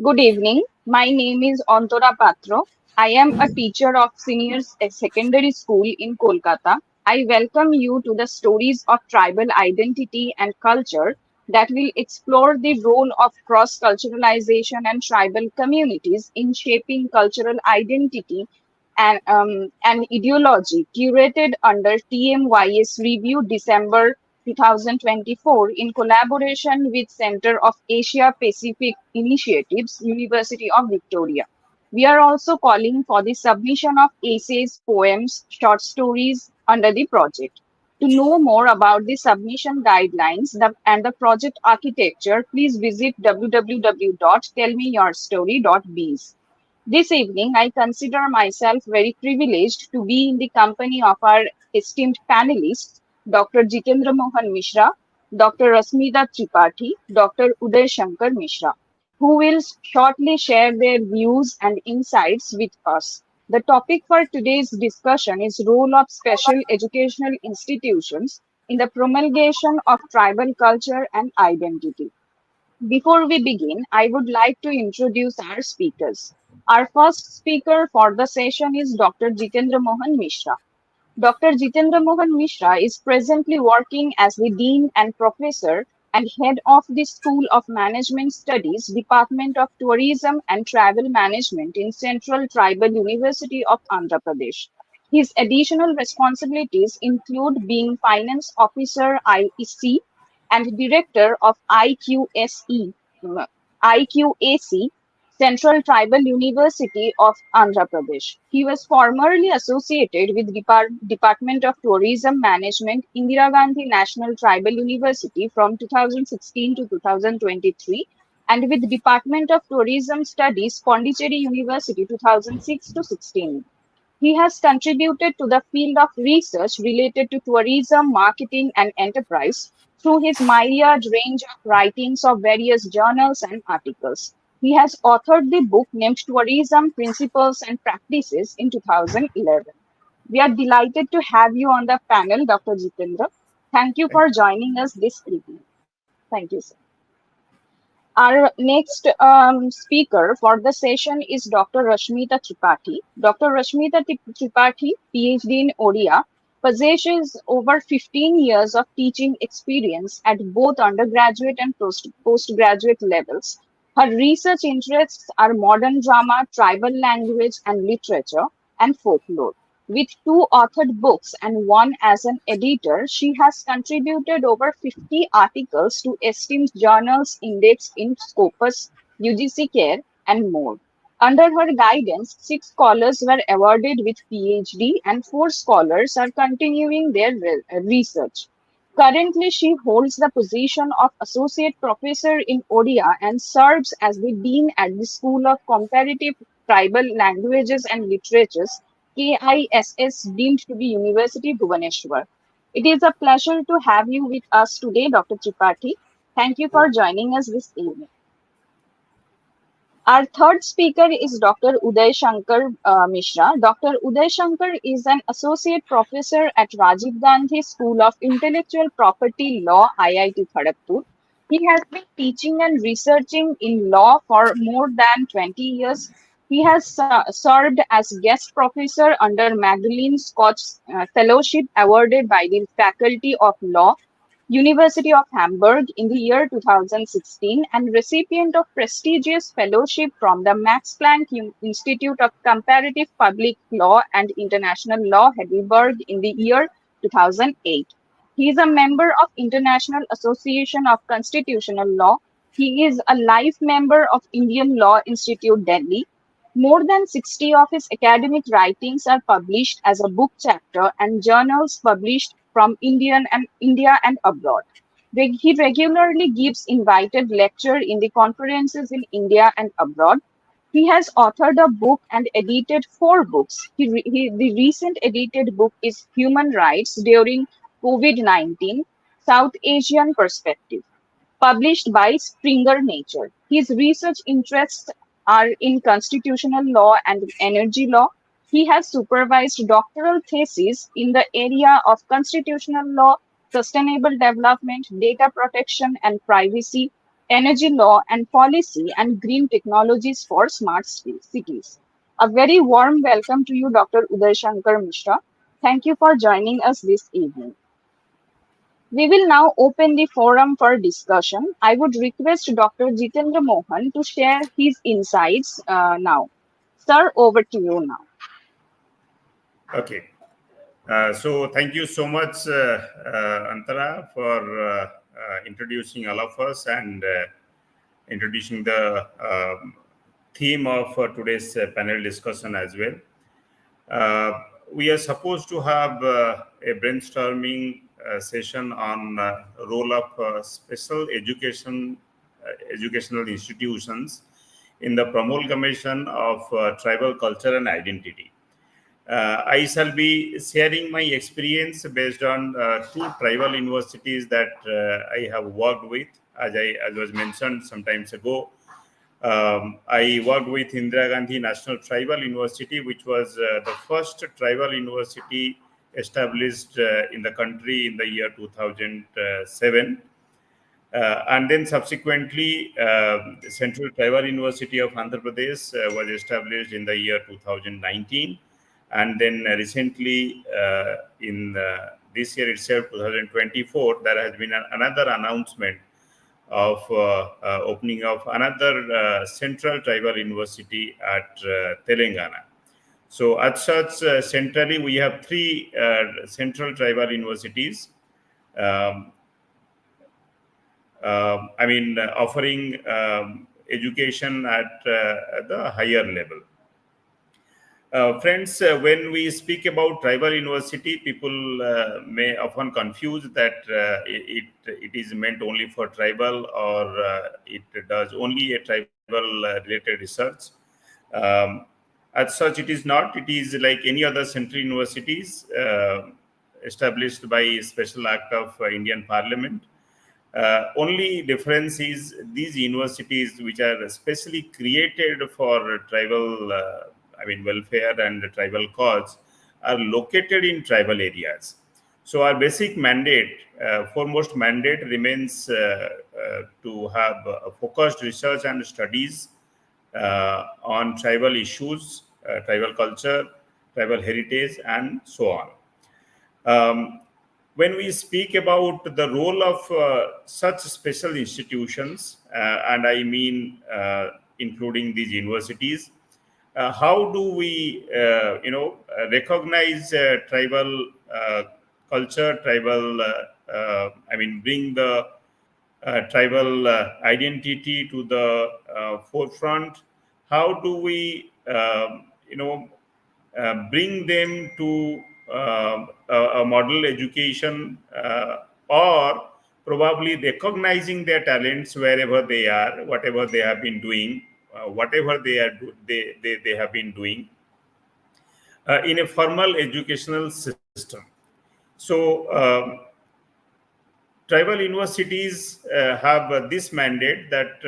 Good evening. My name is Antara Patro. I am a teacher of senior secondary school in Kolkata. I welcome you to the stories of tribal identity and culture that will explore the role of cross-culturalization and tribal communities in shaping cultural identity and ideology, curated under TMYS Review December 2024 in collaboration with Center of Asia Pacific Initiatives, University of Victoria. We are also calling for the submission of essays, poems, short stories under the project. To know more about the submission guidelines and the project architecture, please visit www.tellmeyourstory.biz. This evening, I consider myself very privileged to be in the company of our esteemed panelists, Dr. Jitendra Mohan Mishra, Dr. Rasmita Tripathy, Dr. Uday Shankar Mishra, who will shortly share their views and insights with us. The topic for today's discussion is role of special educational institutions in the promulgation of tribal culture and identity. Before we begin, I would like to introduce our speakers. Our first speaker for the session is Dr. Jitendra Mohan Mishra. Dr. Jitendra Mohan Mishra is presently working as the Dean and Professor and Head of the School of Management Studies, Department of Tourism and Travel Management in Central Tribal University of Andhra Pradesh. His additional responsibilities include being Finance Officer IEC and Director of IQAC, Central Tribal University of Andhra Pradesh. He was formerly associated with Department of Tourism Management, Indira Gandhi National Tribal University from 2016 to 2023, and with Department of Tourism Studies, Pondicherry University 2006 to 16. He has contributed to the field of research related to tourism, marketing, and enterprise through his myriad range of writings of various journals and articles. He has authored the book named Tourism Principles and Practices in 2011. We are delighted to have you on the panel, Dr. Jitendra. Thank you Thank for joining us this evening. Thank you, sir. Our next speaker for the session is Dr. Rasmita Tripathi. Dr. Rasmita Tripathi, PhD in Odia, possesses over 15 years of teaching experience at both undergraduate and postgraduate levels. Her research interests are modern drama, tribal language and literature, and folklore. With two authored books and one as an editor, she has contributed over 50 articles to esteemed journals indexed in Scopus, UGC Care, and more. Under her guidance, six scholars were awarded with PhD and four scholars are continuing their research. Currently, she holds the position of Associate Professor in Odia and serves as the Dean at the School of Comparative Tribal Languages and Literatures, KISS, deemed to be University Bhubaneswar. It is a pleasure to have you with us today, Dr. Tripathi. Thank you for joining us this evening. Our third speaker is Dr. Uday Shankar Mishra. Dr. Uday Shankar is an associate professor at Rajiv Gandhi School of Intellectual Property Law, IIT Kharagpur. He has been teaching and researching in law for more than 20 years. He has served as guest professor under Magdalene Scott's fellowship awarded by the Faculty of Law, University of Hamburg in the year 2016 and recipient of prestigious fellowship from the Max Planck Institute of Comparative Public Law and International Law, Heidelberg in the year 2008. He is a member of International Association of Constitutional Law. He is a life member of Indian Law Institute, Delhi. More than 60 of his academic writings are published as a book chapter and journals published from India and abroad. He regularly gives invited lecture in the conferences in India and abroad. He has authored a book and edited four books. The recent edited book is Human Rights During COVID-19, South Asian Perspective, published by Springer Nature. His research interests are in constitutional law and energy law. He has supervised doctoral theses in the area of constitutional law, sustainable development, data protection, and privacy. energy law and policy, and green technologies for smart cities. A very warm welcome to you, Dr. Uday Shankar Mishra. Thank you for joining us this evening. We will now open the forum for discussion. I would request Dr. Jitendra Mohan to share his insights now. Sir, over to you now. Okay. So thank you so much, Antara, for introducing all of us and introducing the theme of today's panel discussion as well. We are supposed to have a brainstorming session on role of special educational institutions in the promulgation of tribal culture and identity. I shall be sharing my experience based on two tribal universities that I have worked with. As was mentioned some times ago, I worked with Indira Gandhi National Tribal University, which was the first tribal university established in the country in the year 2007. And then subsequently, Central Tribal University of Andhra Pradesh was established in the year 2019. And then recently, in this year itself, 2024, there has been another announcement of opening of another Central Tribal University at Telangana. So, as such, centrally, we have three Central Tribal Universities. Um, offering education at the higher level. Friends, when we speak about tribal university, people may often confuse that it is meant only for tribal, or it does only a tribal related research. Um, as such, it is not. It is like any other central universities established by special act of Indian Parliament. Only difference is these universities, which are specially created for tribal, welfare and tribal cause, are located in tribal areas. So our basic mandate, foremost mandate, remains to have focused research and studies on tribal issues, tribal culture, tribal heritage, and so on. Um, when we speak about the role of such special institutions, and I mean including these universities, how do we, recognize tribal culture, tribal, bring the tribal identity to the forefront? How do we, bring them to a model education, or probably recognizing their talents wherever they are, whatever they have been doing, whatever they have been doing in a formal educational system. So tribal universities have this mandate that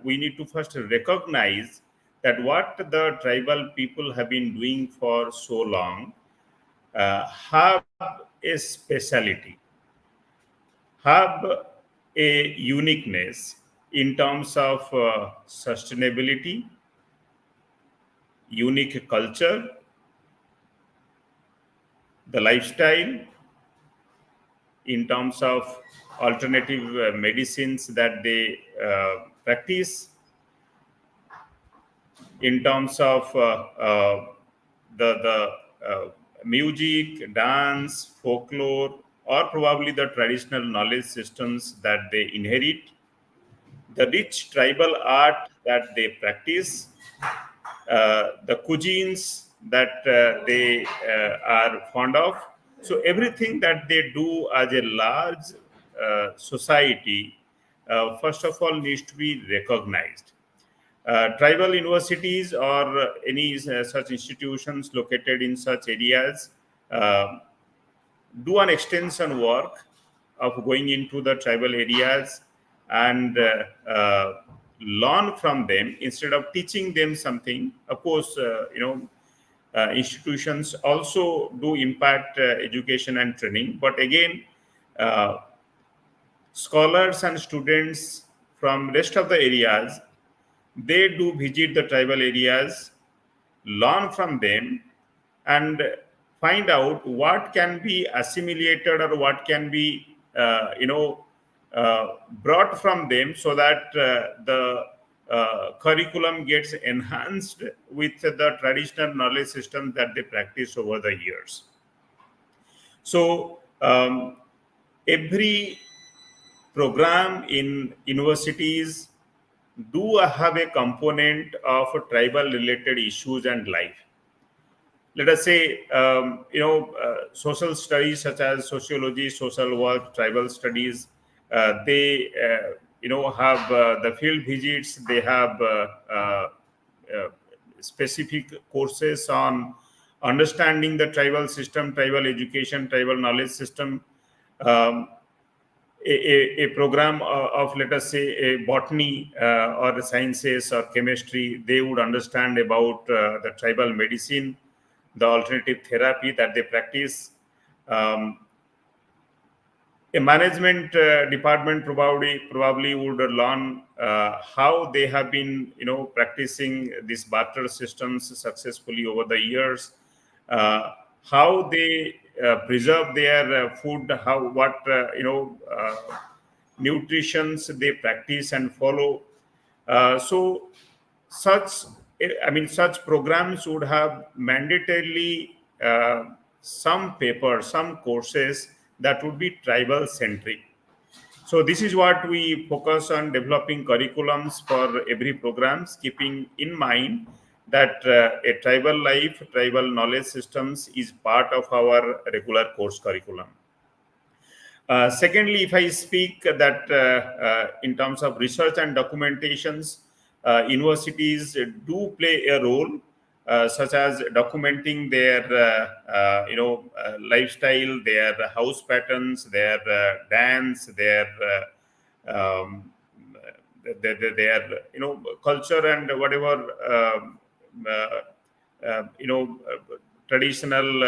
we need to first recognize that what the tribal people have been doing for so long have a speciality, have a uniqueness in terms of sustainability, unique culture, the lifestyle, in terms of alternative medicines that they practice, in terms of the music, dance, folklore, or probably the traditional knowledge systems that they inherit, the rich tribal art that they practice, the cuisines that they are fond of. So everything that they do as a large society, first of all, needs to be recognized. Tribal universities or any such institutions located in such areas uh, do an extension work of going into the tribal areas and learn from them instead of teaching them something. Of course, institutions also do impact education and training, but again, uh, scholars and students from rest of the areas, they do visit the tribal areas, learn from them, and find out what can be assimilated or what can be brought from them, so that the curriculum gets enhanced with the traditional knowledge system that they practice over the years. So every program in universities do have a component of tribal related issues and life. Let us say, social studies such as sociology, social work, tribal studies, they have the field visits. They have uh, specific courses on understanding the tribal system, tribal education, tribal knowledge system. um, a program of, let us say, a botany or sciences or chemistry, they would understand about the tribal medicine, the alternative therapy that they practice. Um, a management department probably would learn how they have been practicing these barter systems successfully over the years, how they preserve their food, how what nutritions they practice and follow. So such such programs would have mandatorily some papers, some courses that would be tribal centric. So this is what we focus on, developing curriculums for every programs, keeping in mind that a tribal life, tribal knowledge systems is part of our regular course curriculum. Secondly, if I speak that in terms of research and documentations, universities do play a role, such as documenting their lifestyle, their house patterns, their dance, their their culture and whatever traditional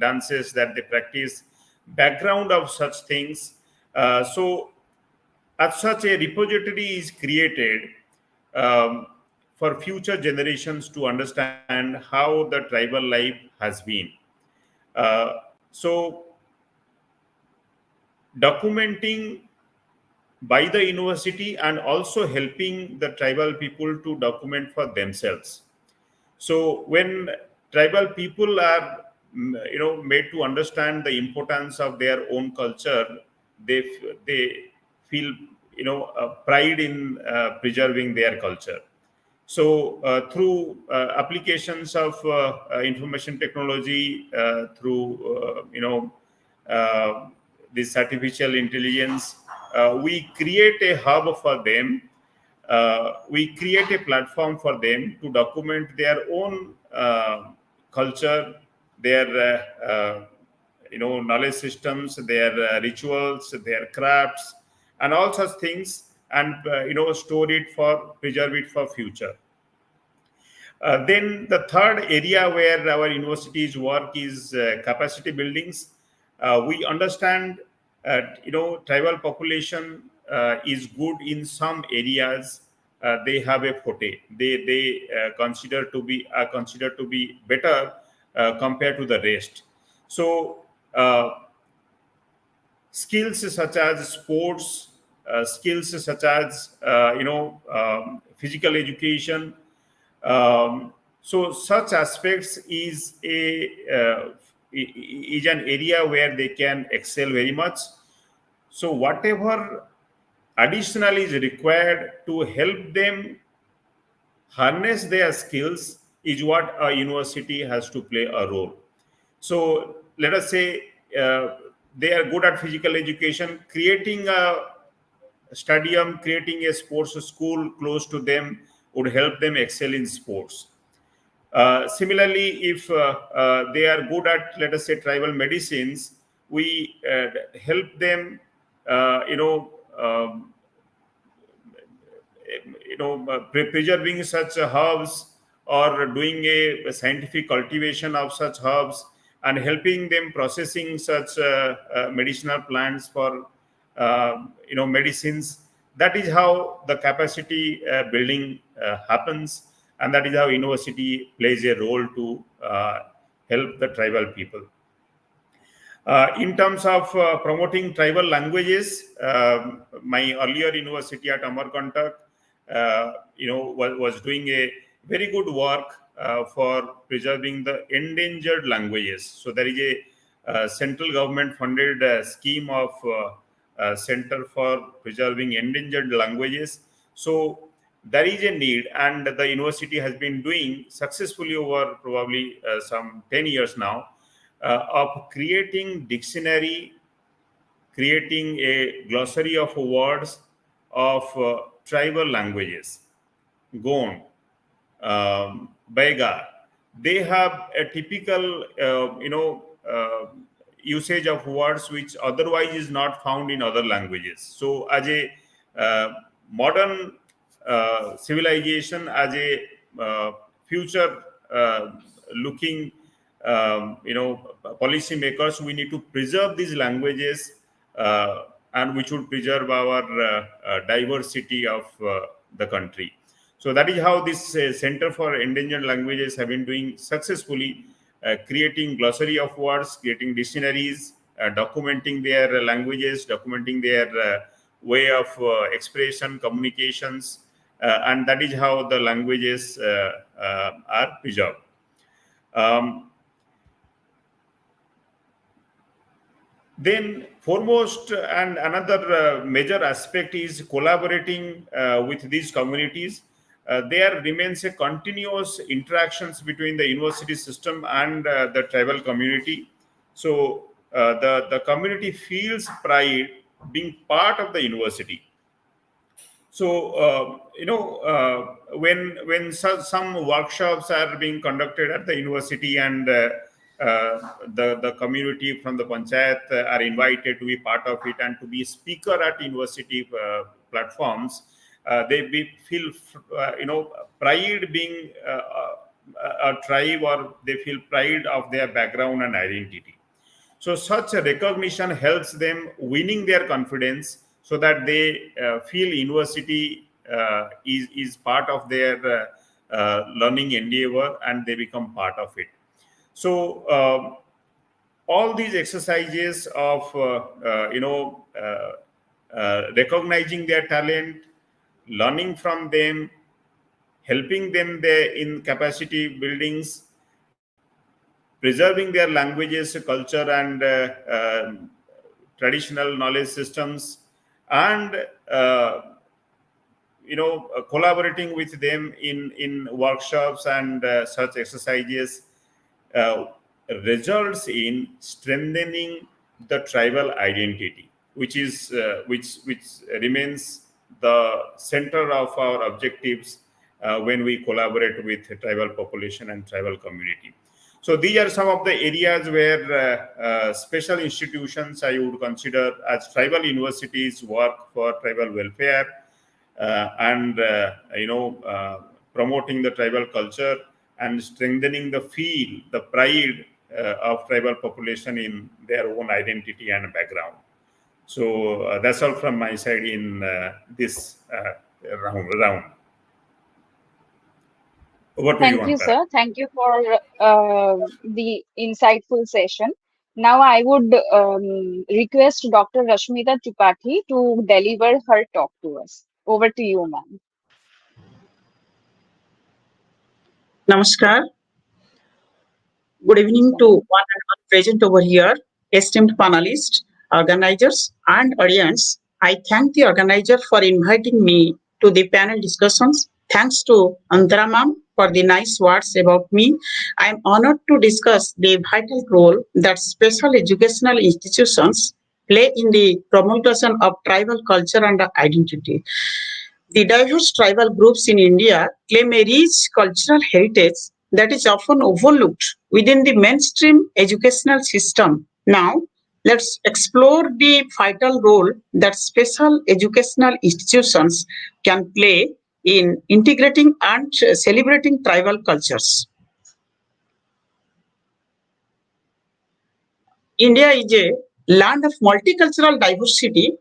dances that they practice, background of such things. So as such a repository is created um, for future generations to understand how the tribal life has been. uh, so documenting by the university and also helping the tribal people to document for themselves. So when tribal people are made to understand the importance of their own culture, they feel pride in preserving their culture. So through applications of information technology, through uh, this artificial intelligence, we create a hub for them. We create a platform for them to document their own culture, their knowledge systems, their rituals, their crafts, and all such things, and store it for, preserve it for future. Then the third area where our universities work is capacity buildings. We understand tribal population is good in some areas. They have a forte. They considered to be better compared to the rest. So skills such as sports, skills such as physical education. So such aspects is an area where they can excel very much. So whatever additional is required to help them harness their skills is what a university has to play a role. So let us say they are good at physical education, creating a stadium, creating a sports school close to them would help them excel in sports. Similarly, if they are good at, let us say, tribal medicines, we help them, um, preserving such herbs, or doing a scientific cultivation of such herbs, and helping them processing such medicinal plants for medicines. that is how the capacity building happens, and that is how university plays a role to help the tribal people. In terms of promoting tribal languages, my earlier university at Amarkantak, was doing a very good work for preserving the endangered languages. So there is a central government funded scheme of Center for Preserving Endangered Languages. So there is a need, and the university has been doing successfully over probably some 10 years now, of creating dictionary, creating a glossary of words of tribal languages. Gond, Baiga, they have a typical, usage of words which otherwise is not found in other languages. So, as a modern civilization, as a future looking, policy makers, we need to preserve these languages, and we should preserve our diversity of the country. So that is how this Center for Endangered Languages have been doing successfully, creating glossary of words, creating dictionaries, documenting their languages, documenting their way of expression, communications, and that is how the languages are preserved. Then foremost and another major aspect is collaborating with these communities. There remains a continuous interactions between the university system and the tribal community. So the community feels pride being part of the university. So when some workshops are being conducted at the university, and the community from the panchayat are invited to be part of it and to be speaker at university platforms, feel pride being a tribe, or they feel pride of their background and identity. So such a recognition helps them winning their confidence, so that they feel university is part of their learning endeavor, and they become part of it. So all these exercises of recognizing their talent, learning from them, helping them there in capacity buildings, preserving their languages, culture, and traditional knowledge systems, and collaborating with them in workshops and such exercises uh, results in strengthening the tribal identity, which remains the center of our objectives when we collaborate with the tribal population and tribal community. So these are some of the areas where special institutions I would consider as tribal universities work for tribal welfare, and promoting the tribal culture and strengthening the feel, the pride of tribal population in their own identity and background. So that's all from my side in this round. Over to you, Thank you, Antara. sir. Thank you for the insightful session. Now, I would request Dr. Rasmita Tripathy to deliver her talk to us. Over to you, ma'am. Namaskar. Good evening to Namaskar. one and all present over here, esteemed panelists, organizers, and audience. I thank the organizer for inviting me to the panel discussions. Thanks to Antara ma'am for the nice words about me. I am honored to discuss the vital role that special educational institutions play in the promulgation of tribal culture and identity. The diverse tribal groups in India claim a rich cultural heritage that is often overlooked within the mainstream educational system. Now, let's explore the vital role that special educational institutions can play in integrating and celebrating tribal cultures. India is a land of multicultural diversity.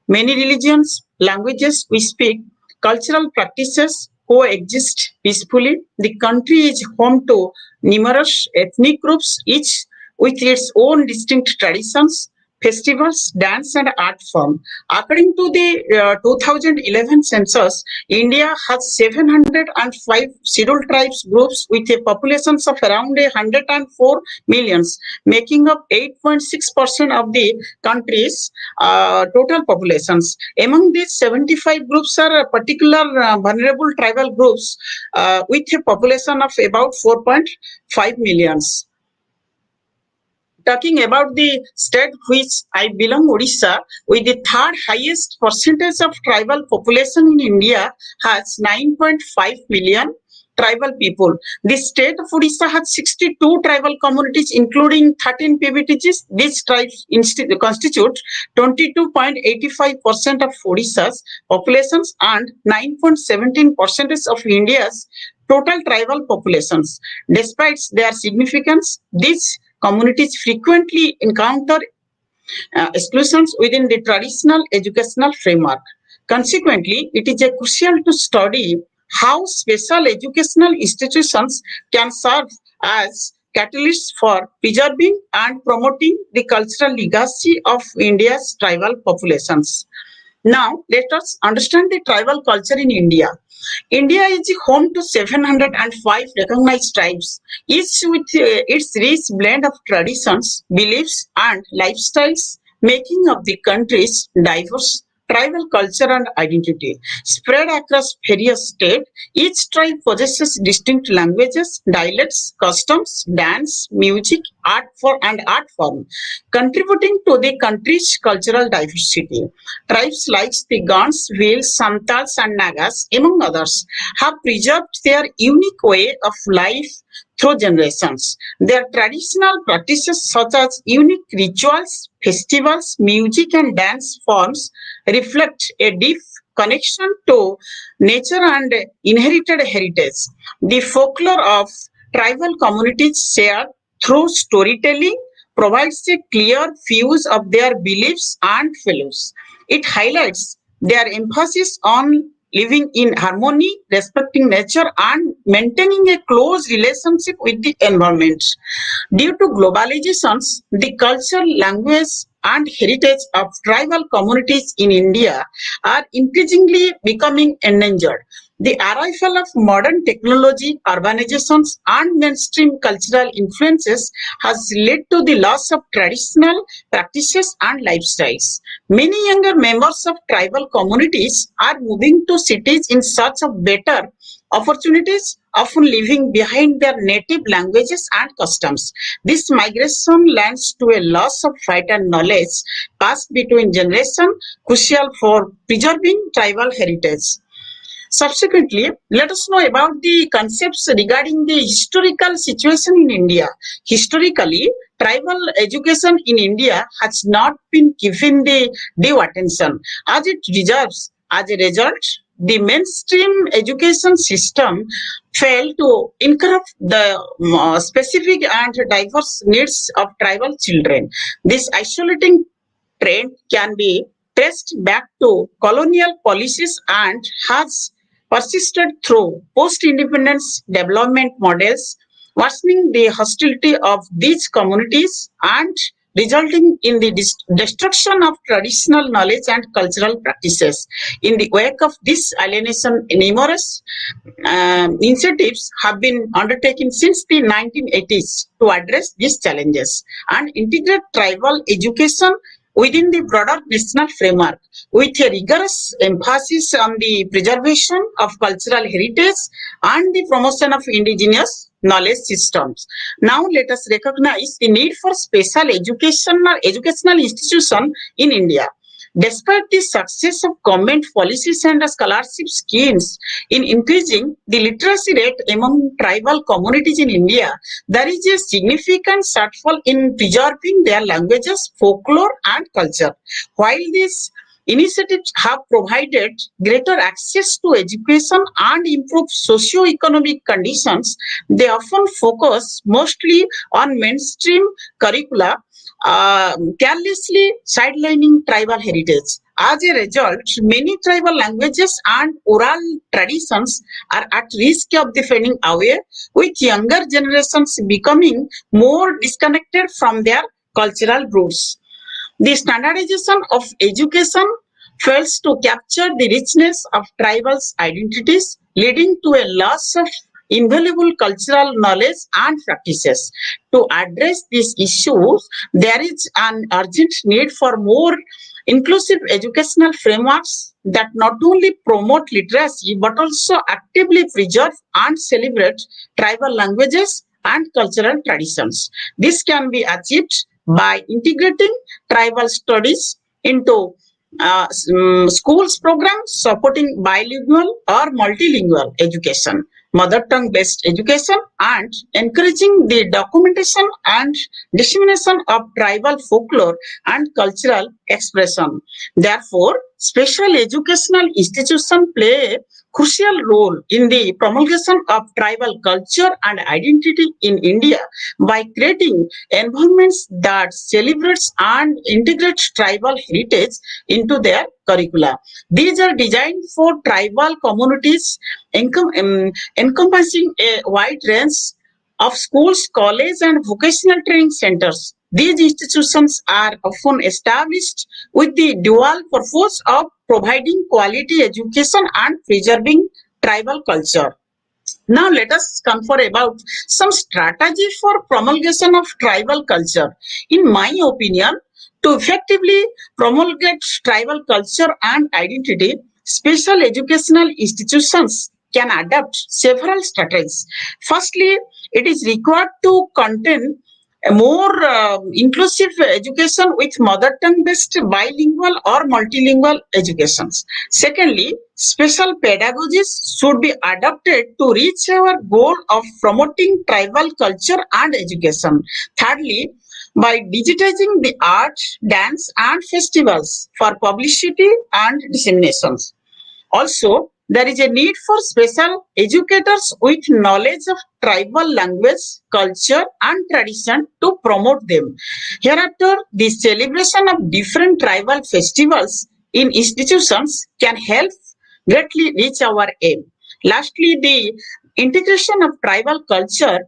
Many religions, languages we speak, cultural practices coexist peacefully. The country is home to numerous ethnic groups, each with its own distinct traditions, festivals, dance, and art form. According to the 2011 census, India has 705 scheduled tribes groups with a population of around 104 millions, making up 8.6% of the country's total populations. Among these, 75 groups are particular vulnerable tribal groups with a population of about 4.5 millions. Talking about the state which I belong, Odisha, with the third highest percentage of tribal population in India, has 9.5 million tribal people. The state of Odisha has 62 tribal communities, including 13 PBTGs. These tribes constitute 22.85% of Odisha's populations and 9.17% of India's total tribal populations. Despite their significance, these communities frequently encounter exclusions within the traditional educational framework. Consequently, it is crucial to study how special educational institutions can serve as catalysts for preserving and promoting the cultural legacy of India's tribal populations. Now, let us understand the tribal culture in India. India is home to 705 recognized tribes, each with its rich blend of traditions, beliefs, and lifestyles, making up the country's diverse tribal culture and identity. Spread across various states, each tribe possesses distinct languages, dialects, customs, dance, music, art form, contributing to the country's cultural diversity. Tribes like the Gans, Vils, Santals, and Nagas, among others, have preserved their unique way of life through generations. Their traditional practices, such as unique rituals, festivals, music, and dance forms, reflect a deep connection to nature and inherited heritage. The folklore of tribal communities shared through storytelling provides a clear views of their beliefs and values. It highlights their emphasis on living in harmony, respecting nature, and maintaining a close relationship with the environment. Due to globalizations, the culture, language, and heritage of tribal communities in India are increasingly becoming endangered. The arrival of modern technology, urbanizations, and mainstream cultural influences has led to the loss of traditional practices and lifestyles. Many younger members of tribal communities are moving to cities in search of better opportunities, often leaving behind their native languages and customs. This migration leads to a loss of vital knowledge passed between generations, crucial for preserving tribal heritage. Subsequently, let us know about the concepts regarding the historical situation in India. Historically, tribal education in India has not been given the due attention as it deserves. As a result, the mainstream education system failed to incorporate the specific and diverse needs of tribal children. This isolating trend can be traced back to colonial policies and has persisted through post-independence development models, worsening the hostility of these communities and resulting in the destruction of traditional knowledge and cultural practices. In the wake of this alienation, numerous initiatives have been undertaken since the 1980s to address these challenges and integrate tribal education within the broader national framework, with a rigorous emphasis on the preservation of cultural heritage and the promotion of indigenous knowledge systems. Now, let us recognize the need for special education or educational institution in India. Despite the success of government policies and scholarship schemes in increasing the literacy rate among tribal communities in India, there is a significant shortfall in preserving their languages, folklore, and culture. While these initiatives have provided greater access to education and improved socio-economic conditions, they often focus mostly on mainstream curricula, carelessly sidelining tribal heritage. As a result, many tribal languages and oral traditions are at risk of the fading away, with younger generations becoming more disconnected from their cultural roots. The standardization of education fails to capture the richness of tribal identities, leading to a loss of invaluable cultural knowledge and practices. To address these issues, there is an urgent need for more inclusive educational frameworks that not only promote literacy but also actively preserve and celebrate tribal languages and cultural traditions. This can be achieved by integrating tribal studies into schools programs supporting bilingual or multilingual education, mother tongue based education, and encouraging the documentation and dissemination of tribal folklore and cultural expression. Therefore, special educational institutions play a crucial role in the promulgation of tribal culture and identity in India by creating environments that celebrates and integrates tribal heritage into their curricula. These are designed for tribal communities encompassing a wide range of schools, colleges, and vocational training centers. These institutions are often established with the dual purpose of providing quality education and preserving tribal culture. Now let us confer about some strategy for promulgation of tribal culture. In my opinion, to effectively promulgate tribal culture and identity, special educational institutions can adopt several strategies. Firstly, it is required to contain a more inclusive education with mother tongue based bilingual or multilingual educations. Secondly, special pedagogies should be adopted to reach our goal of promoting tribal culture and education. Thirdly, by digitizing the art, dance, and festivals for publicity and disseminations. Also, there is a need for special educators with knowledge of tribal language, culture, and tradition to promote them. Hereafter, the celebration of different tribal festivals in institutions can help greatly reach our aim. Lastly, the integration of tribal culture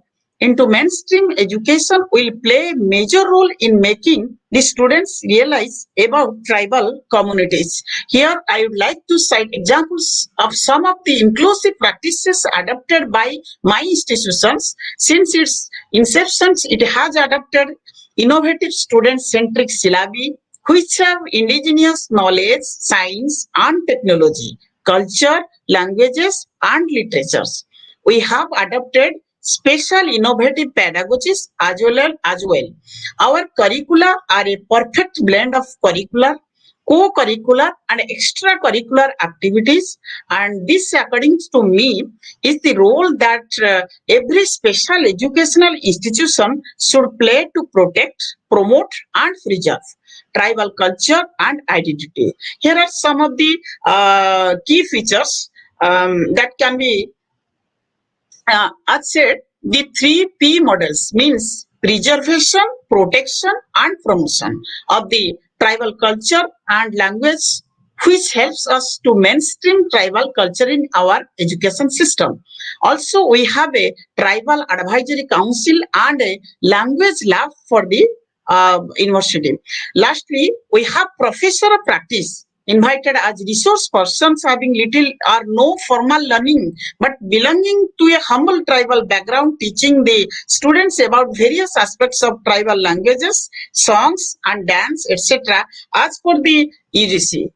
into mainstream education will play a major role in making the students realize about tribal communities. Here, I would like to cite examples of some of the inclusive practices adopted by my institutions. Since its inception, it has adopted innovative student-centric syllabi which have indigenous knowledge, science, and technology, culture, languages, and literatures. We have adopted special innovative pedagogies as well. Our curricula are a perfect blend of curricular, co-curricular, and extracurricular activities, and this, according to me, is the role that every special educational institution should play to protect, promote, and preserve tribal culture and identity. Here are some of the key features that can be as said, the three P models means preservation, protection, and promotion of the tribal culture and language, which helps us to mainstream tribal culture in our education system. Also, we have a tribal advisory council and a language lab for the university. Lastly, we have professor of practice invited as resource persons having little or no formal learning but belonging to a humble tribal background, teaching the students about various aspects of tribal languages, songs, and dance, etc., as per the UGC.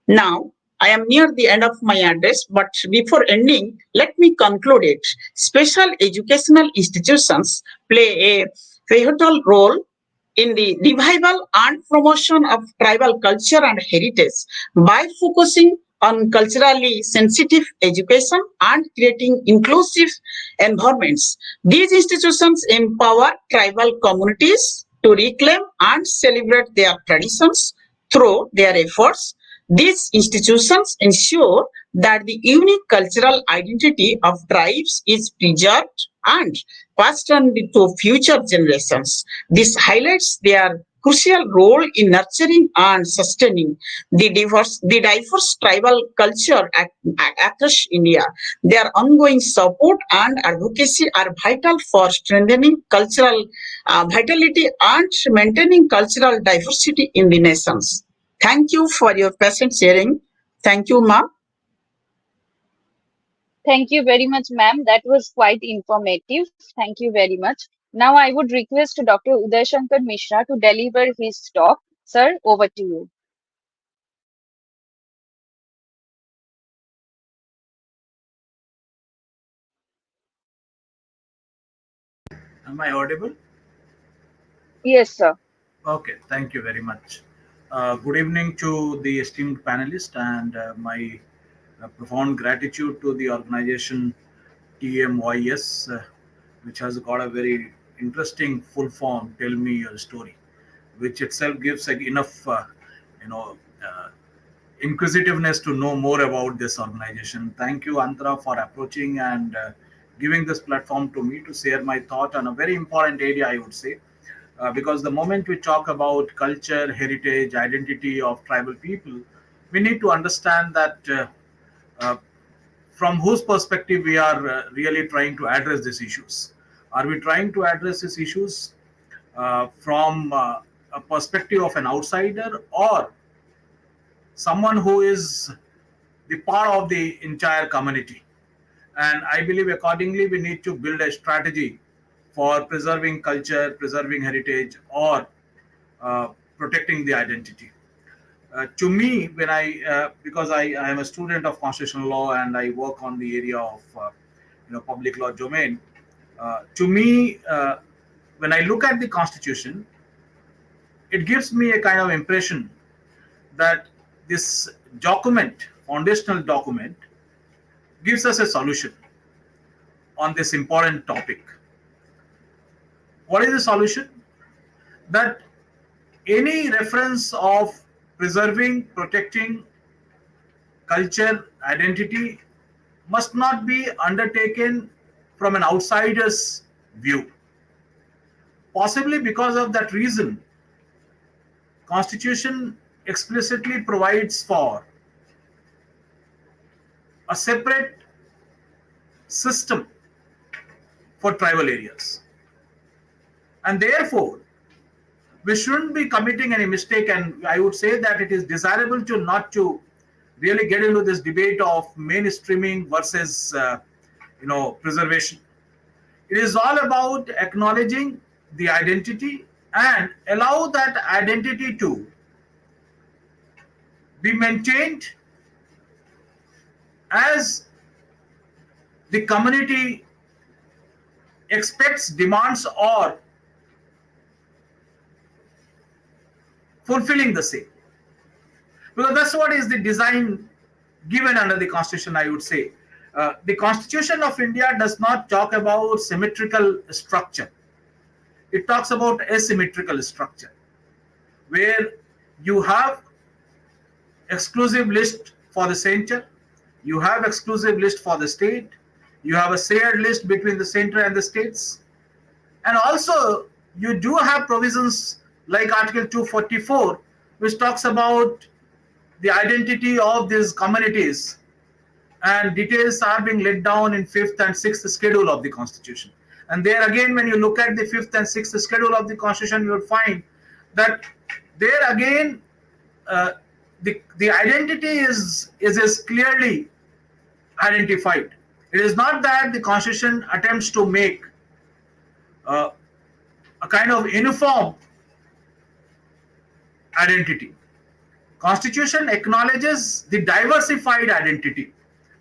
Now, I am near the end of my address, but before ending, let me conclude it. Special educational institutions play a pivotal role in the revival and promotion of tribal culture and heritage by focusing on culturally sensitive education and creating inclusive environments. These institutions empower tribal communities to reclaim and celebrate their traditions through their efforts. These institutions ensure that the unique cultural identity of tribes is preserved and passed on to future generations. This highlights their crucial role in nurturing and sustaining the diverse tribal culture across India. Their ongoing support and advocacy are vital for strengthening cultural vitality and maintaining cultural diversity in the nations. Thank you for your patient sharing. Thank you, Ma. Thank you very much, ma'am. That was quite informative. Thank you very much. Now I would request Dr. Uday Shankar Mishra to deliver his talk. Sir, over to you. Am I audible? Yes, sir. Okay, thank you very much. Good evening to the esteemed panelists and my profound gratitude to the organization TMYS, which has got a very interesting full form, Tell Me Your Story, which itself gives enough, you know, uh, inquisitiveness to know more about this organization. Thank you, Antara, for approaching and giving this platform to me to share my thought on a very important area, I would say. Because the moment we talk about culture, heritage, identity of tribal people, we need to understand that uh, from whose perspective we are really trying to address these issues. Are we trying to address these issues from a perspective of an outsider or someone who is the part of the entire community? And I believe accordingly we need to build a strategy for preserving culture, preserving heritage, or uh, protecting the identity. To me, when because I am a student of constitutional law and I work on the area of public law domain. To me, when I look at the constitution, it gives me a kind of impression that this document, foundational document, gives us a solution on this important topic. What is the solution? That any reference of preserving, protecting culture, identity must not be undertaken from an outsider's view. Possibly because of that reason, Constitution explicitly provides for a separate system for tribal areas. And therefore, we shouldn't be committing any mistake, and I would say that it is desirable to not to really get into this debate of mainstreaming versus preservation. It is all about acknowledging the identity and allow that identity to be maintained as the community expects, demands, or fulfilling the same. Because that's what is the design given under the Constitution, I would say. The Constitution of India does not talk about symmetrical structure. It talks about asymmetrical structure, where you have exclusive list for the center, you have exclusive list for the state, you have a shared list between the center and the states, and also you do have provisions like Article 244, which talks about the identity of these communities, and details are being laid down in fifth and sixth schedule of the Constitution. And there again, when you look at the fifth and sixth schedule of the Constitution, you will find that there again the identity is clearly identified. It is not that the Constitution attempts to make uh, a kind of uniform identity. Constitution acknowledges the diversified identity,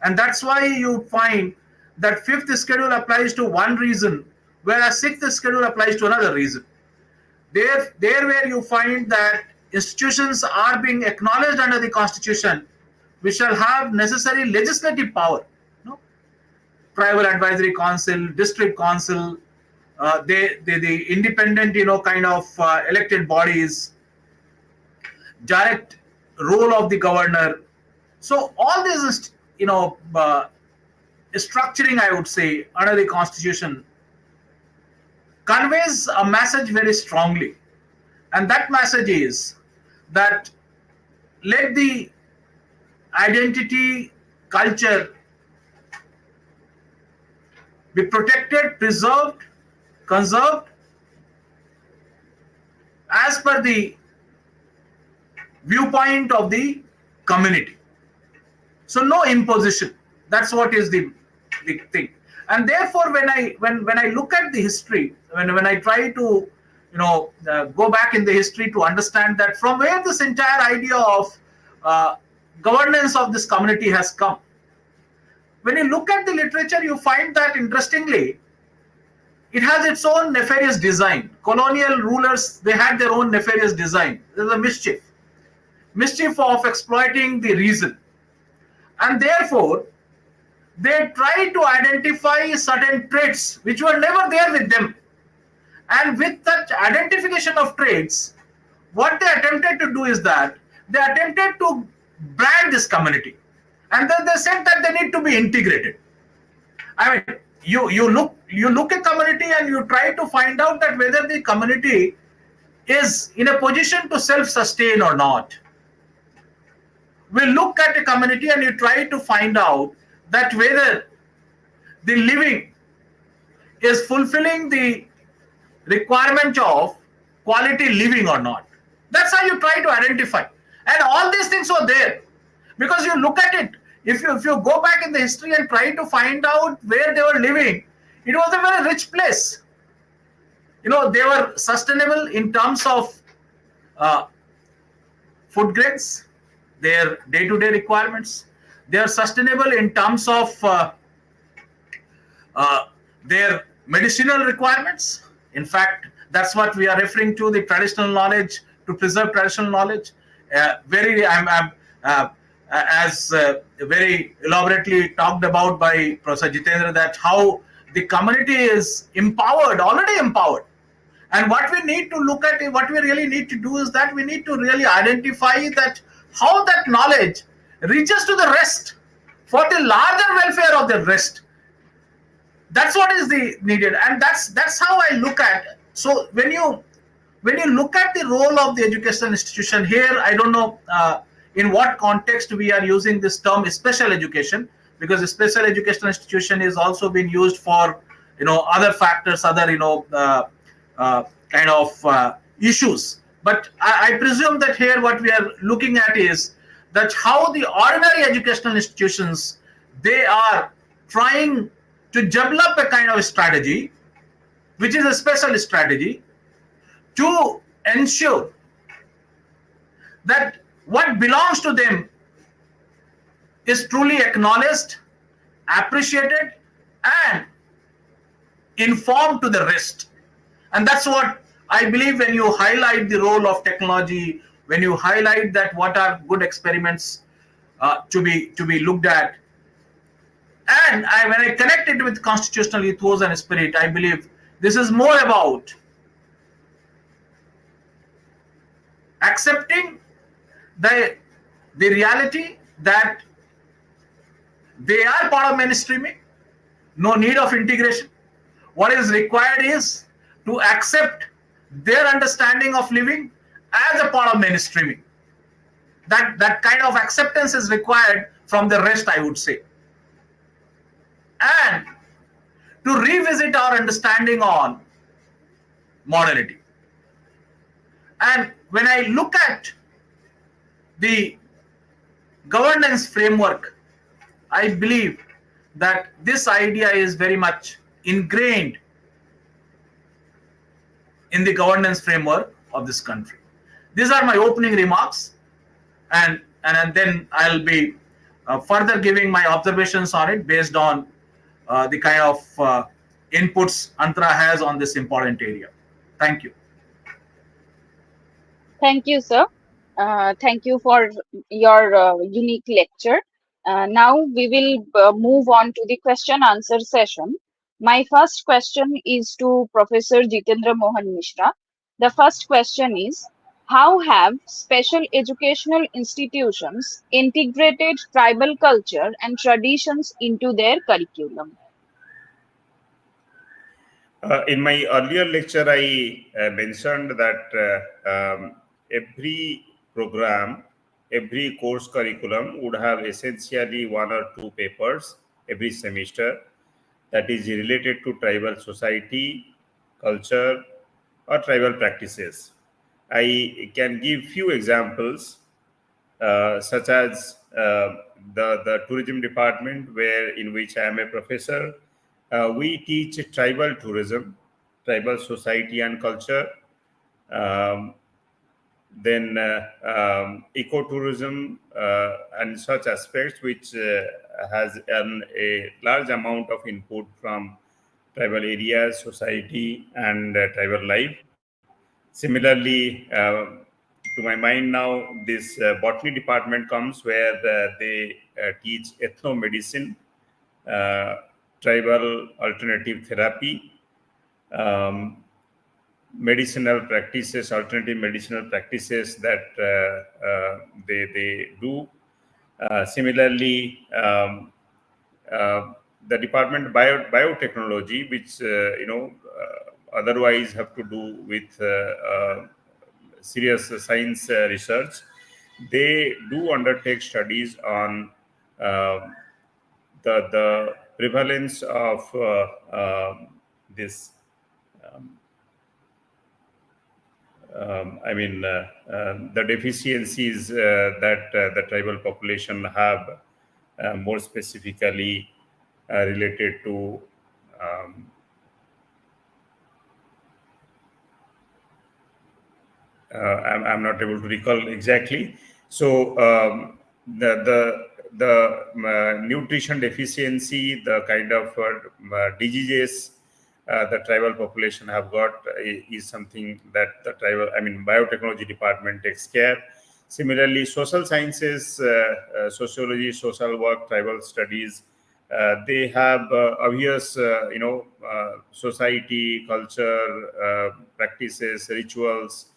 and that's why you find that fifth schedule applies to one reason, whereas sixth schedule applies to another reason. There where you find that institutions are being acknowledged under the Constitution, we shall have necessary legislative power. No? Tribal Advisory Council, District Council, the independent, kind of elected bodies, direct role of the governor. So all this is, structuring, I would say, under the Constitution conveys a message very strongly. And that message is that let the identity, culture be protected, preserved, conserved as per the viewpoint of the community. So no imposition. That's what is the thing. And therefore, when I look at the history, when I try to go back in the history to understand that from where this entire idea of governance of this community has come. When you look at the literature, you find that interestingly, it has its own nefarious design. Colonial rulers, they had their own nefarious design. There's a mischief of exploiting the reason. And therefore, they tried to identify certain traits which were never there with them. And with that identification of traits, what they attempted to do is that they attempted to brand this community. And then they said that they need to be integrated. I mean, you look at community and you try to find out that whether the community is in a position to self-sustain or not. We look at a community and you try to find out that whether the living is fulfilling the requirement of quality living or not. That's how you try to identify. And all these things were there. Because you look at it, if you go back in the history and try to find out where they were living, it was a very rich place. They were sustainable in terms of food grains, their day-to-day requirements. They are sustainable in terms of their medicinal requirements. In fact, that's what we are referring to, the traditional knowledge, to preserve traditional knowledge. Very elaborately talked about by Professor Jitendra, that how the community is empowered, already empowered. And what we need to look at, what we really need to do is that we need to really identify that how that knowledge reaches to the rest for the larger welfare of the rest. That's what is the needed, and that's how I look at. So when you look at the role of the educational institution here, I don't know in what context we are using this term special education, because the special educational institution is also being used for other factors, other kind of issues. But I presume that here what we are looking at is that how the ordinary educational institutions, they are trying to develop a kind of strategy, which is a special strategy, to ensure that what belongs to them is truly acknowledged, appreciated, and informed to the rest. And that's what I believe when you highlight the role of technology, when you highlight that what are good experiments to be looked at. And when I connect it with constitutional ethos and spirit, I believe this is more about accepting the reality that they are part of mainstreaming, no need of integration. What is required is to accept their understanding of living as a part of mainstreaming. That kind of acceptance is required from the rest, I would say. And to revisit our understanding on modernity. And when I look at the governance framework, I believe that this idea is very much ingrained in the governance framework of this country. These are my opening remarks, and then I'll be further giving my observations on it based on the kind of inputs Antara has on this important area. Thank you. Thank you, sir. Thank you for your unique lecture. Now we will move on to the question answer session. My first question is to Professor Jitendra Mohan Mishra. The first question is, how have special educational institutions integrated tribal culture and traditions into their curriculum? In my earlier lecture, I mentioned that every program, every course curriculum would have essentially one or two papers every semester that is related to tribal society, culture, or tribal practices. I can give few examples, such as the tourism department, where in which I am a professor. We teach tribal tourism, tribal society and culture, um, then ecotourism and such aspects, which has a large amount of input from tribal areas, society, and tribal life. Similarly, to my mind now, this botany department comes, where they teach ethnomedicine, uh, tribal alternative therapy, um, medicinal practices, alternative medicinal practices that they do. Similarly, the department biotechnology, which otherwise have to do with serious science research, they do undertake studies on the prevalence of this the deficiencies that the tribal population have, more specifically related to um, I'm not able to recall exactly. So the nutrition deficiency, the kind of diseases the tribal population have got, is something that the tribal, biotechnology department takes care. Similarly, social sciences, sociology, social work, tribal studies, they have obvious, society, culture, practices, rituals,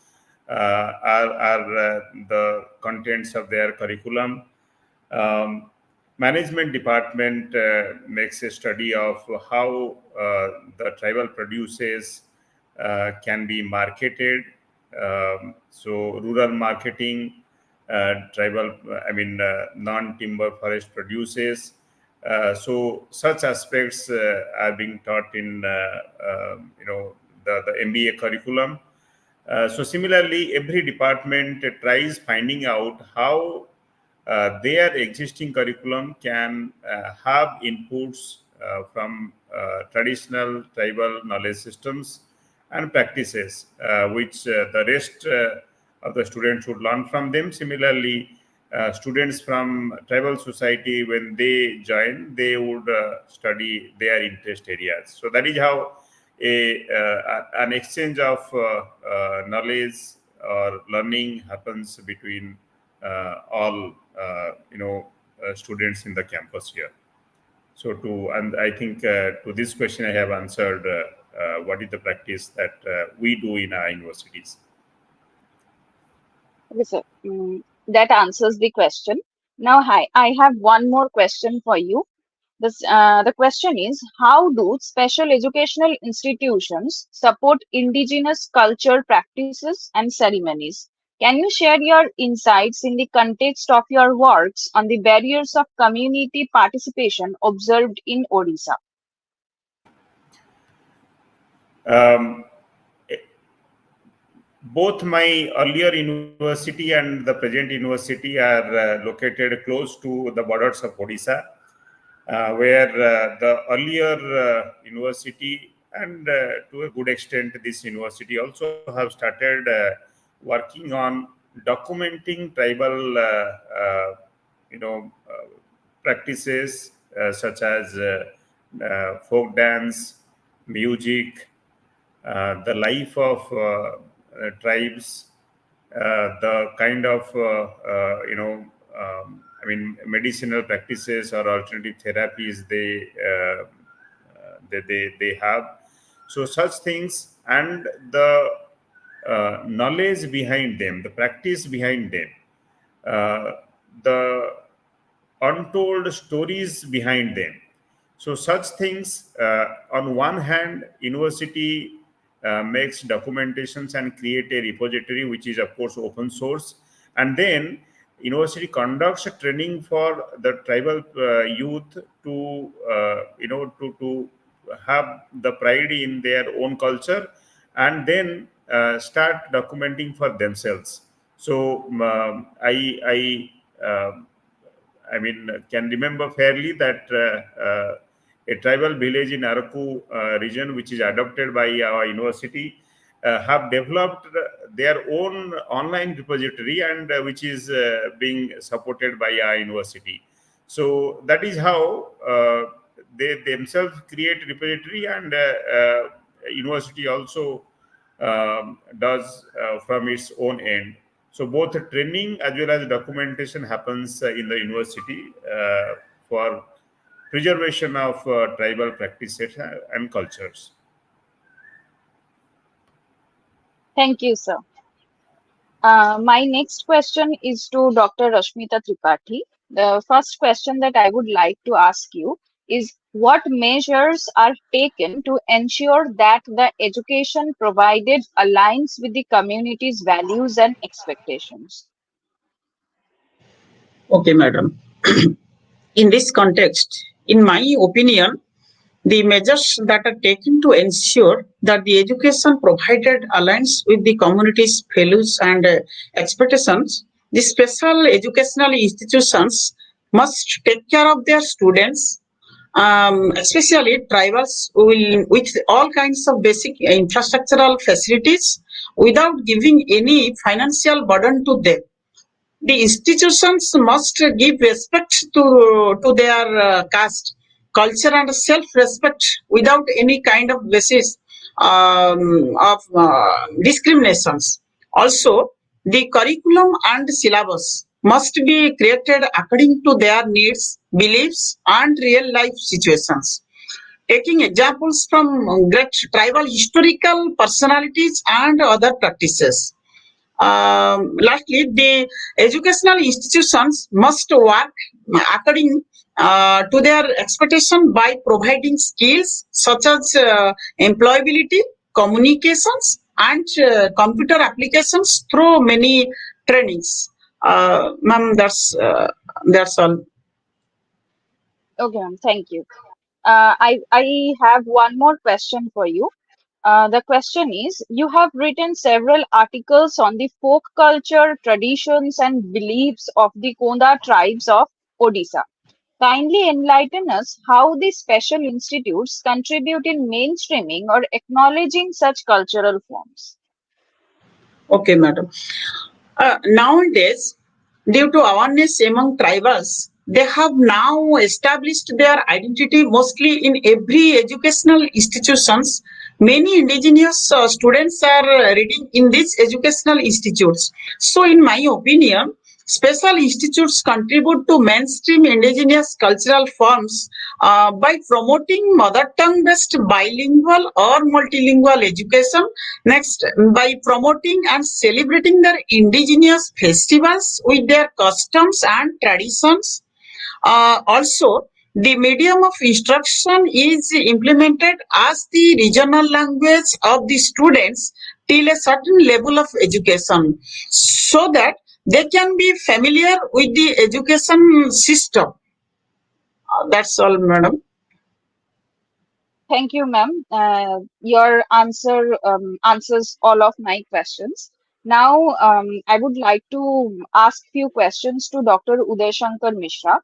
are the contents of their curriculum. Um, Management department makes a study of how the tribal produces can be marketed. So rural marketing, tribal, non-timber forest produces. So such aspects are being taught in the MBA curriculum. So similarly, every department tries finding out how their existing curriculum can have inputs from traditional tribal knowledge systems and practices, which the rest of the students should learn from them. Similarly, students from tribal society, when they join, they would study their interest areas. So that is how an exchange of knowledge or learning happens between all students in the campus here. So and I think to this question I have answered what is the practice that we do in our universities. Okay, sir. That answers the question. Now, hi, I have one more question for you. The question is, how do special educational institutions support indigenous culture practices and ceremonies? Can you share your insights in the context of your works on the barriers of community participation observed in Odisha? Um, Both my earlier university and the present university are located close to the borders of Odisha, where the earlier university and to a good extent this university also have started working on documenting tribal practices, such as folk dance, music, the life of tribes, the kind of medicinal practices or alternative therapies they have. So such things and the knowledge behind them, the practice behind them, the untold stories behind them. So such things, on one hand, university makes documentations and create a repository, which is of course open source, and then university conducts a training for the tribal youth to to have the pride in their own culture, and then start documenting for themselves. So I mean, can remember fairly that a tribal village in Araku region, which is adopted by our university, have developed their own online repository, and which is being supported by our university. So that is how they themselves create repository, and university also does from its own end. So both training as well as documentation happens in the university for preservation of tribal practices and cultures. Thank you, sir. My next question is to Dr. Rasmita Tripathi. The first question that I would like to ask you is what measures are taken to ensure that the education provided aligns with the community's values and expectations? Okay, madam. In this context, in my opinion, the measures that are taken to ensure that the education provided aligns with the community's values and expectations, the special educational institutions must take care of their students, especially tribals, with all kinds of basic infrastructural facilities without giving any financial burden to them. The institutions must give respect to their caste, culture, and self-respect without any kind of basis of discriminations. Also, the curriculum and syllabus must be created according to their needs, beliefs, and real life situations. Taking examples from great tribal historical personalities and other practices. Lastly, the educational institutions must work according to their expectation by providing skills such as employability, communications, and computer applications through many trainings. Ma'am, that's all. Okay, ma'am, thank you. I have one more question for you. The question is, you have written several articles on the folk culture, traditions, and beliefs of the Konda tribes of Odisha. Kindly enlighten us how these special institutes contribute in mainstreaming or acknowledging such cultural forms. Okay, madam. Nowadays, due to awareness among tribals, they have now established their identity mostly in every educational institutions. Many indigenous students are reading in these educational institutes. So, in my opinion, special institutes contribute to mainstream indigenous cultural forms by promoting mother tongue based bilingual or multilingual education. Next, by promoting and celebrating their indigenous festivals with their customs and traditions. Also, the medium of instruction is implemented as the regional language of the students till a certain level of education so that they can be familiar with the education system. That's all, madam. Thank you, ma'am. Your answer answers all of my questions. Now, I would like to ask few questions to Dr. Uday Shankar Mishra.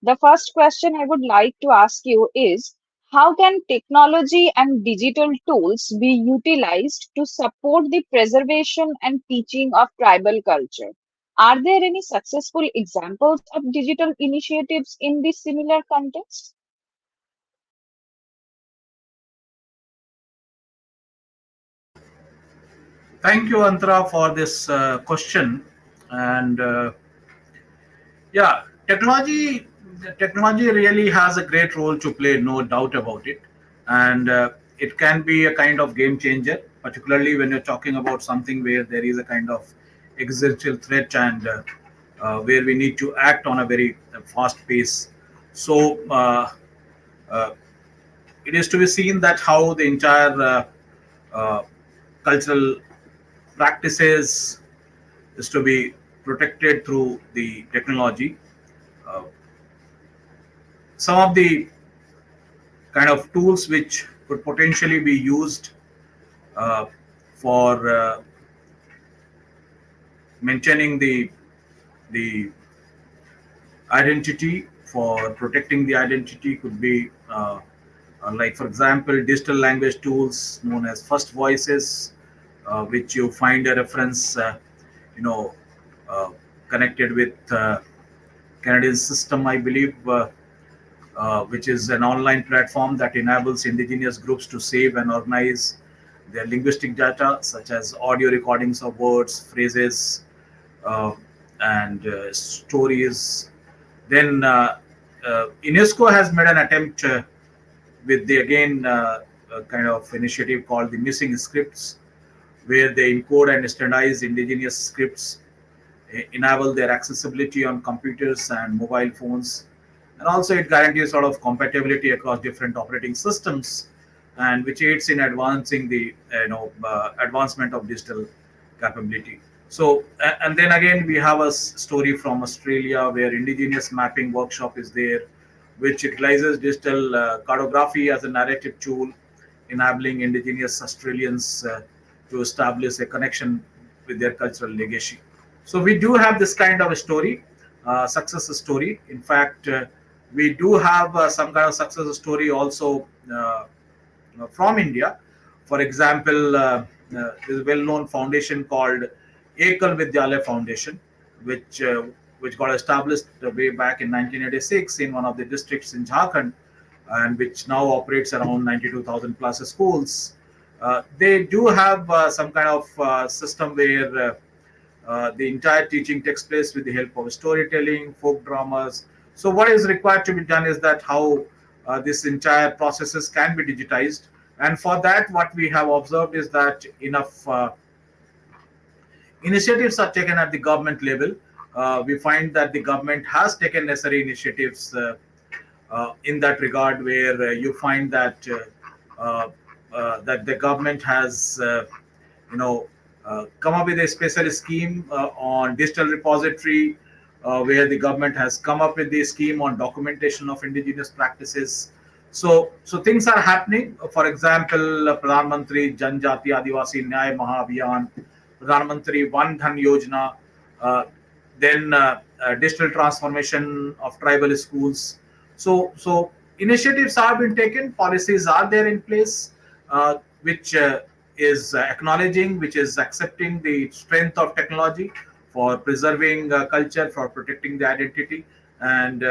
The first question I would like to ask you is, how can technology and digital tools be utilized to support the preservation and teaching of tribal culture? Are there any successful examples of digital initiatives in this similar context? Thank you, Antara, for this question. And yeah, technology really has a great role to play, no doubt about it. And it can be a kind of game changer, particularly when you're talking about something where there is a kind of existential threat, and where we need to act on a very fast pace. So uh, it is to be seen that how the entire uh, cultural practices is to be protected through the technology. Uh, some of the kind of tools which could potentially be used uh, for maintaining the identity, for protecting the identity, could be like, for example, digital language tools known as first voices, which you find a reference you know uh, connected with Canadian system, I believe, which is an online platform that enables indigenous groups to save and organize their linguistic data, such as audio recordings of words, phrases, uh, and stories. Then UNESCO has made an attempt with the again kind of initiative called the Missing Scripts, where they encode and standardize indigenous scripts, enable their accessibility on computers and mobile phones, and also it guarantees sort of compatibility across different operating systems, and which aids in advancing the advancement of digital capability. So and then again we have a story from Australia where indigenous mapping workshop is there, which utilizes digital cartography as a narrative tool, enabling indigenous Australians to establish a connection with their cultural legacy. So we do have this kind of a story, success story. In fact, we do have some kind of success story also from India. For example, there's a well-known foundation called Ekal Vidyalaya Foundation, which uh, which got established way back in 1986 in one of the districts in Jharkhand, and which now operates around 92,000 plus schools. They do have some kind of system where the entire teaching takes place with the help of storytelling, folk dramas. So what is required to be done is that how this entire processes can be digitized, and for that, what we have observed is that enough initiatives are taken at the government level. We find that the government has taken necessary initiatives in that regard, where you find that the government has you know come up with a special scheme on digital repository, where the government has come up with the scheme on documentation of indigenous practices. So things are happening. For example, Pradhan Mantri Janjati Adivasi Nyay Mahabhiyan, Pradhan Mantri Van Dhan Yojana, uh, then digital transformation of tribal schools. So initiatives have been taken, policies are there in place, which is acknowledging, which is accepting the strength of technology for preserving culture, for protecting the identity, and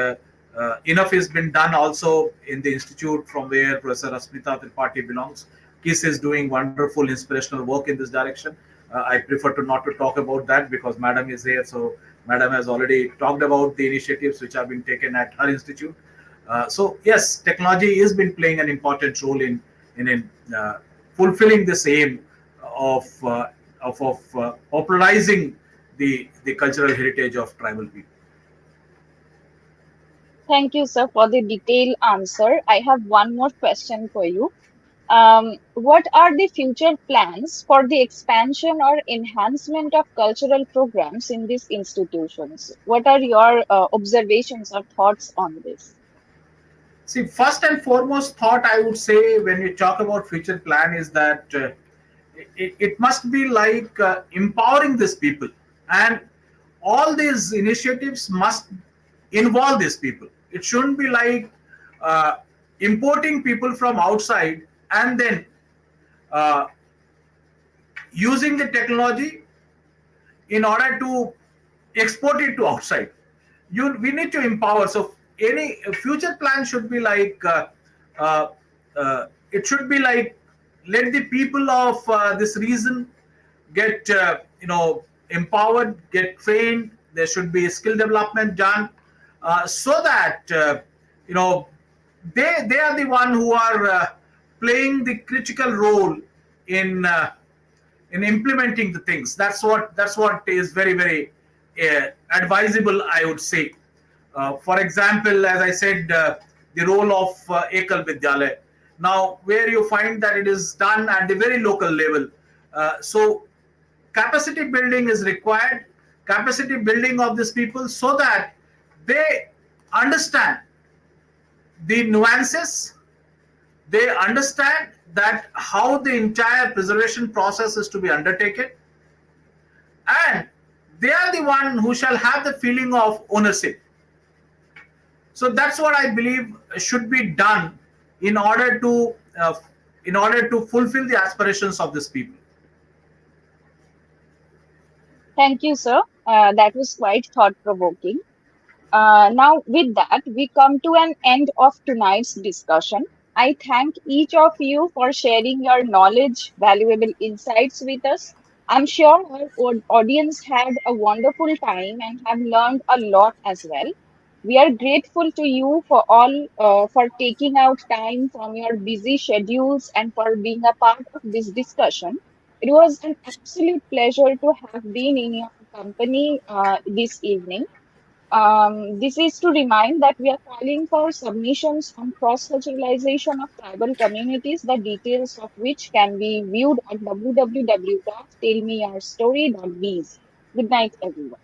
enough has been done also in the institute from where Professor Rasmita Tripathy belongs. KISS is doing wonderful inspirational work in this direction. I prefer to not to talk about that because Madam is here. So Madam has already talked about the initiatives which have been taken at her institute. So yes, technology has been playing an important role in fulfilling this aim of popularizing the cultural heritage of tribal people. Thank you, sir, for the detailed answer. I have one more question for you. What are the future plans for the expansion or enhancement of cultural programs in these institutions? What are your observations or thoughts on this? See, first and foremost thought I would say when you talk about future plan is that it must be like empowering these people, and all these initiatives must involve these people. It shouldn't be like uh, importing people from outside and then uh, using the technology in order to export it to outside. We need to empower. So any future plan should be like uh, it should be like, let the people of this region get empowered, get trained. There should be skill development done, so that you know they are the one who are playing the critical role in uh, in implementing the things. That's what is very very advisable, I would say. For example, as I said, the role of Ekal Vidyalaya. Now, where you find that it is done at the very local level. So, capacity building is required, capacity building of these people so that they understand the nuances, they understand that how the entire preservation process is to be undertaken, and they are the one who shall have the feeling of ownership. So that's what I believe should be done in order to fulfill the aspirations of these people. Thank you, sir. That was quite thought-provoking. Now, with that, we come to an end of tonight's discussion. I thank each of you for sharing your knowledge, valuable insights with us. I'm sure our audience had a wonderful time and have learned a lot as well. We are grateful to you for taking out time from your busy schedules and for being a part of this discussion. It was an absolute pleasure to have been in your company this evening. This is to remind that we are calling for submissions on cross-culturalization of tribal communities, the details of which can be viewed at www.tellmeyourstory.biz. Good night, everyone.